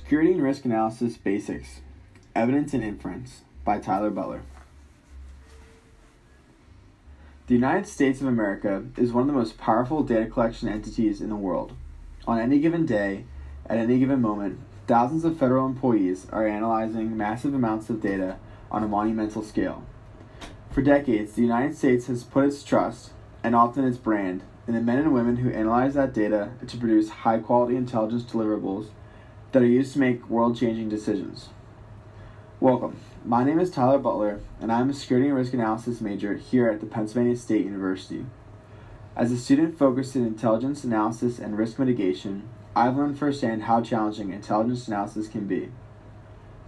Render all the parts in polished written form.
Security and Risk Analysis Basics, Evidence and Inference by Tyler Butler. The United States of America is one of the most powerful data collection entities in the world. On any given day, at any given moment, thousands of federal employees are analyzing massive amounts of data on a monumental scale. For decades, the United States has put its trust, and often its brand, in the men and women who analyze that data to produce high-quality intelligence deliverables that are used to make world-changing decisions. Welcome. My name is Tyler Butler, and I am a Security and Risk Analysis major here at the Pennsylvania State University. As a student focused in intelligence analysis and risk mitigation, I've learned firsthand how challenging intelligence analysis can be.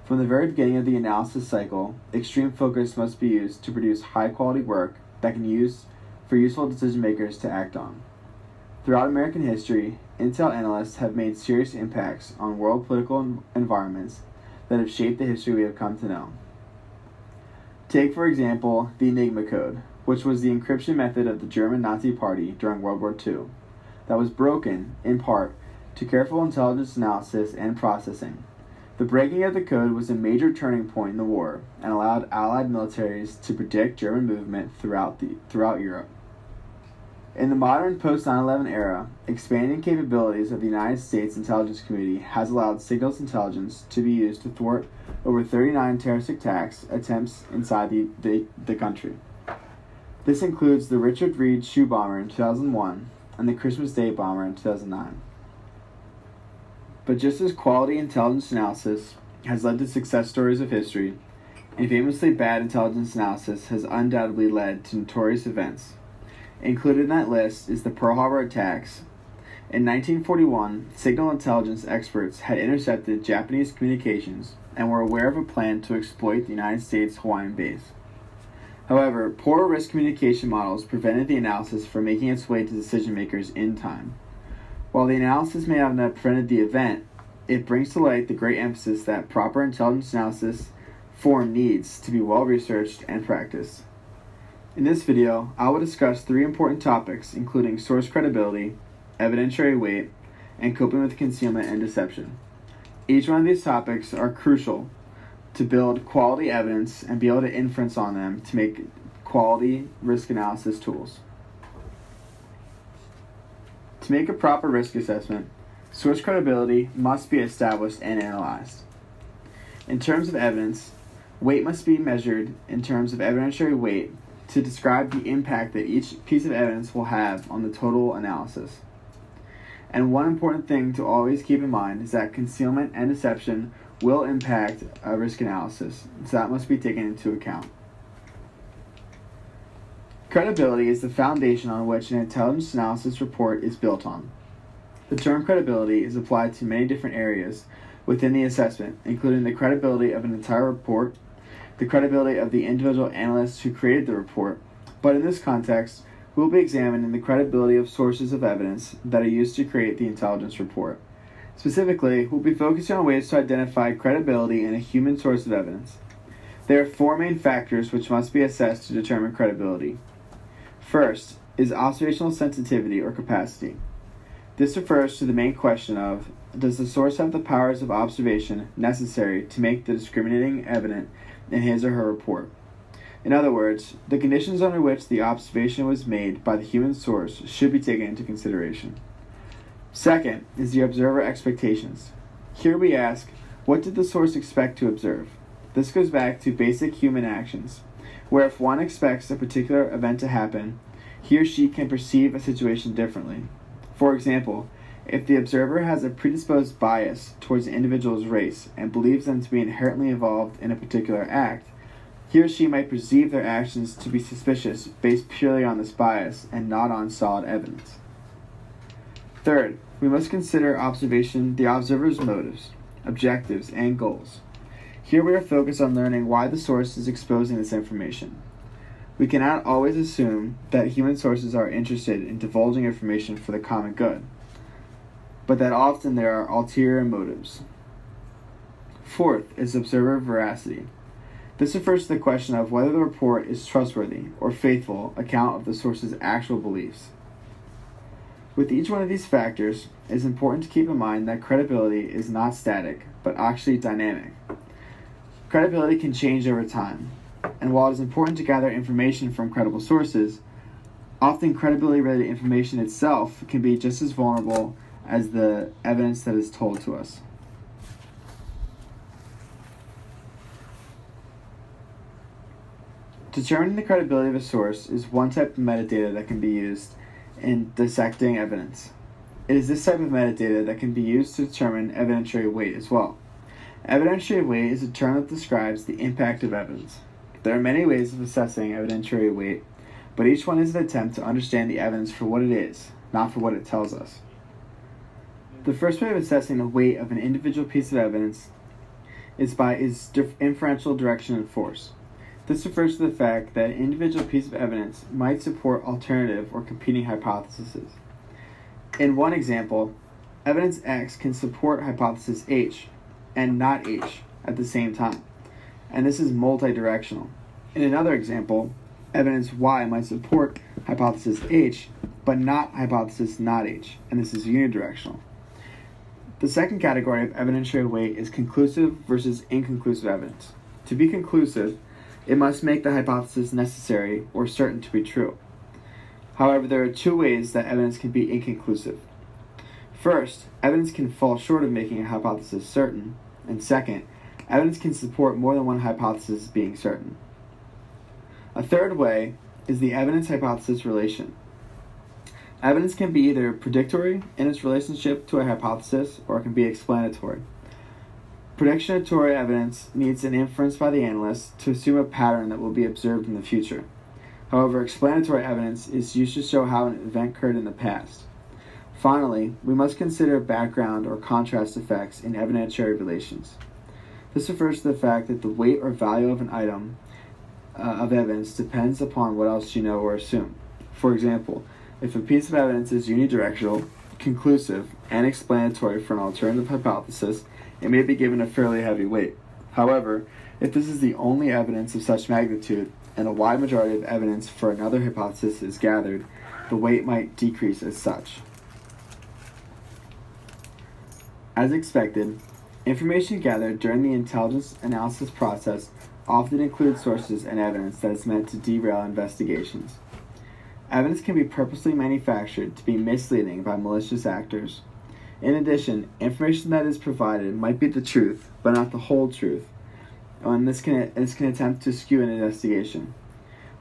From the very beginning of the analysis cycle, extreme focus must be used to produce high-quality work that can use for useful decision makers to act on. Throughout American history, intel analysts have made serious impacts on world political environments that have shaped the history we have come to know. Take, for example, the Enigma Code, which was the encryption method of the German Nazi Party during World War II, that was broken, in part, to careful intelligence analysis and processing. The breaking of the code was a major turning point in the war and allowed Allied militaries to predict German movement throughout Europe. In the modern post-9/11 era, expanding capabilities of the United States intelligence community has allowed signals intelligence to be used to thwart over 39 terrorist attempts inside the country. This includes the Richard Reed shoe bomber in 2001 and the Christmas Day bomber in 2009. But just as quality intelligence analysis has led to success stories of history, and famously bad intelligence analysis has undoubtedly led to notorious events. Included in that list is the Pearl Harbor attacks. In 1941, signal intelligence experts had intercepted Japanese communications and were aware of a plan to exploit the United States Hawaiian base. However, poor risk communication models prevented the analysis from making its way to decision makers in time. While the analysis may not have prevented the event, it brings to light the great emphasis that proper intelligence analysis form needs to be well researched and practiced. In this video, I will discuss three important topics, including source credibility, evidentiary weight, and coping with concealment and deception. Each one of these topics are crucial to build quality evidence and be able to inference on them to make quality risk analysis tools. To make a proper risk assessment, source credibility must be established and analyzed. In terms of evidence, weight must be measured in terms of evidentiary weight to describe the impact that each piece of evidence will have on the total analysis. And one important thing to always keep in mind is that concealment and deception will impact a risk analysis, so that must be taken into account. Credibility is the foundation on which an intelligence analysis report is built on. The term credibility is applied to many different areas within the assessment, including the credibility of an entire report, the credibility of the individual analysts who created the report, but in this context, we'll be examining the credibility of sources of evidence that are used to create the intelligence report. Specifically, we'll be focusing on ways to identify credibility in a human source of evidence. There are four main factors which must be assessed to determine credibility. First is observational sensitivity or capacity. This refers to the main question of, does the source have the powers of observation necessary to make the discriminating evident in his or her report? In other words, the conditions under which the observation was made by the human source should be taken into consideration. Second is the observer expectations. Here we ask, what did the source expect to observe? This goes back to basic human actions, where if one expects a particular event to happen, he or she can perceive a situation differently. For example, if the observer has a predisposed bias towards an individual's race and believes them to be inherently involved in a particular act, he or she might perceive their actions to be suspicious based purely on this bias and not on solid evidence. Third, we must consider the observer's motives, objectives, and goals. Here we are focused on learning why the source is exposing this information. We cannot always assume that human sources are interested in divulging information for the common good, but that often there are ulterior motives. Fourth is observer veracity. This refers to the question of whether the report is trustworthy or faithful account of the source's actual beliefs. With each one of these factors, it is important to keep in mind that credibility is not static, but actually dynamic. Credibility can change over time, and while it is important to gather information from credible sources, often credibility-related information itself can be just as vulnerable as the evidence that is told to us. Determining the credibility of a source is one type of metadata that can be used in dissecting evidence. It is this type of metadata that can be used to determine evidentiary weight as well. Evidentiary weight is a term that describes the impact of evidence. There are many ways of assessing evidentiary weight, but each one is an attempt to understand the evidence for what it is, not for what it tells us. The first way of assessing the weight of an individual piece of evidence is by its inferential direction and force. This refers to the fact that an individual piece of evidence might support alternative or competing hypotheses. In one example, evidence X can support hypothesis H and not H at the same time, and this is multidirectional. In another example, evidence Y might support hypothesis H but not hypothesis not H, and this is unidirectional. The second category of evidentiary weight is conclusive versus inconclusive evidence. To be conclusive, it must make the hypothesis necessary or certain to be true. However, there are two ways that evidence can be inconclusive. First, evidence can fall short of making a hypothesis certain, and second, evidence can support more than one hypothesis being certain. A third way is the evidence-hypothesis relation. Evidence can be either predictory in its relationship to a hypothesis, or it can be explanatory. Predictionatory evidence needs an inference by the analyst to assume a pattern that will be observed in the future. However, explanatory evidence is used to show how an event occurred in the past. Finally, we must consider background or contrast effects in evidentiary relations. This refers to the fact that the weight or value of an item of evidence depends upon what else you know or assume. For example, if a piece of evidence is unidirectional, conclusive, and explanatory for an alternative hypothesis, it may be given a fairly heavy weight. However, if this is the only evidence of such magnitude, and a wide majority of evidence for another hypothesis is gathered, the weight might decrease as such. As expected, information gathered during the intelligence analysis process often includes sources and evidence that is meant to derail investigations. Evidence can be purposely manufactured to be misleading by malicious actors. In addition, information that is provided might be the truth, but not the whole truth, and this can attempt to skew an investigation.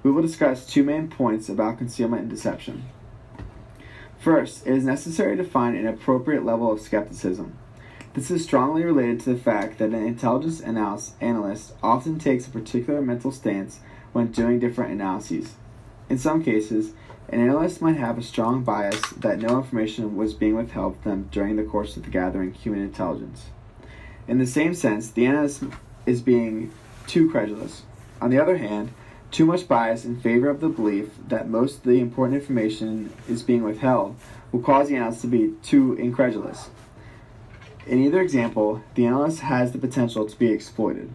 We will discuss two main points about concealment and deception. First, it is necessary to find an appropriate level of skepticism. This is strongly related to the fact that an intelligence analyst often takes a particular mental stance when doing different analyses. In some cases, an analyst might have a strong bias that no information was being withheld from them during the course of the gathering human intelligence. In the same sense, the analyst is being too credulous. On the other hand, too much bias in favor of the belief that most of the important information is being withheld will cause the analyst to be too incredulous. In either example, the analyst has the potential to be exploited.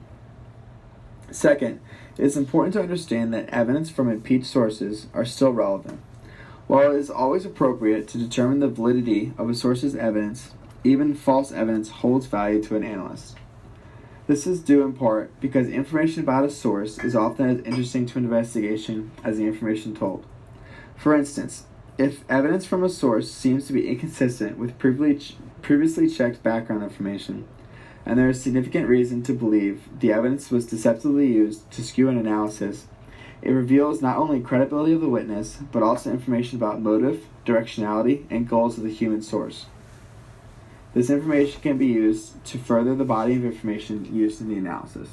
Second, it is important to understand that evidence from impeached sources are still relevant. While it is always appropriate to determine the validity of a source's evidence, even false evidence holds value to an analyst. This is due in part because information about a source is often as interesting to an investigation as the information told. For instance, if evidence from a source seems to be inconsistent with previously checked background information, and there is significant reason to believe the evidence was deceptively used to skew an analysis, it reveals not only credibility of the witness, but also information about motive, directionality, and goals of the human source. This information can be used to further the body of information used in the analysis.